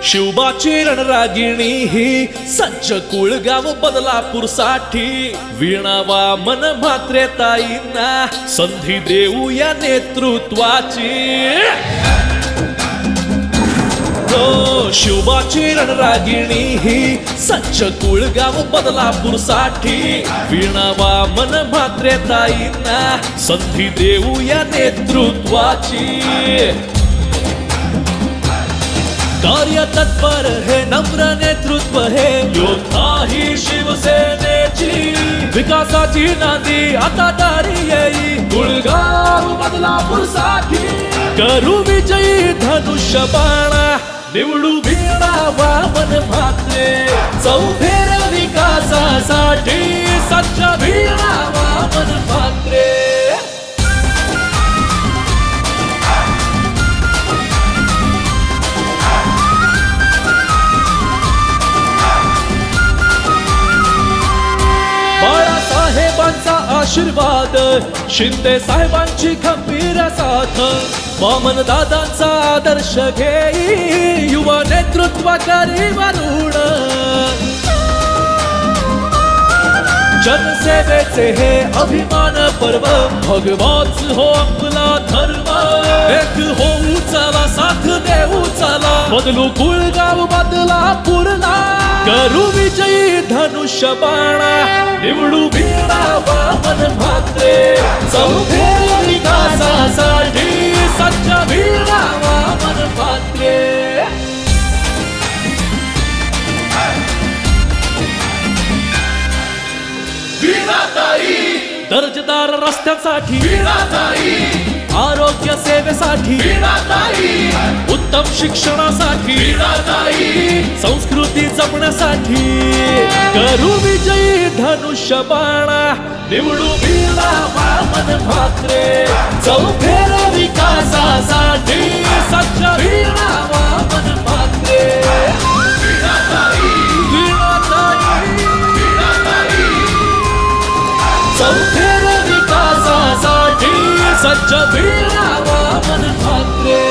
शिवबाची रणरागिणी ही सज्ज कुळगाव बदलापूर साठी वीणा वामन म्हात्रे ताईंना संधी देऊ या नेतृत्वाची। शिवबाची रणरागिणी ही सज्ज कुळगाव बदलापूर साठी वीणा वामन म्हात्रे ताईंना संधी देऊ या नेतृत्वाची। कार्य तत्पर हे नम्र नेतृत्व हे योद्धा ही शिवसेनेची विकासाची नांदी आता दारी येई कुळगाव बदलापूर साठी। करू विजयी धनुष्यबाण निवडू वीणा वामन म्हात्रे चौफेर विकासासाठी सज्ज वीणा वामन म्हात्रे। बाळासाहेबांचा आशीर्वाद शिंदे साहेबांची खंबीर साथ वामन दादांचा आदर्श घेई युवा नेतृत्वाकारी वरुण। जनसेवेचे हे अभिमान पर्व भगवाच हो आपला धर्म एक होऊ चला साथ देऊ चला बदलू कुळगाव बदलापूरला करू विजयी धनुष्यबाण निवडू वीणा वामन म्हात्रे चौफेर विकासासाठी सज्ज वीणा वामन म्हात्रे। वीणाताई दर्जेदार रस्त्यांसाठी वीणाताई आरोग्य सेवेसाठी वीणाताई उत्तम शिक्षणासाठी वीणाताई संस्कृती जपण्यासाठी करू विजयी धनुष्यबाण निवडू वीणा वामन म्हात्रे चौफेर विकासासाठी सज्ज वीणा वामन म्हात्रे। वीणाताई वीणाताई वीणाताई चौफेर विकासासाठी सज्ज वीणा वामन म्हात्रे।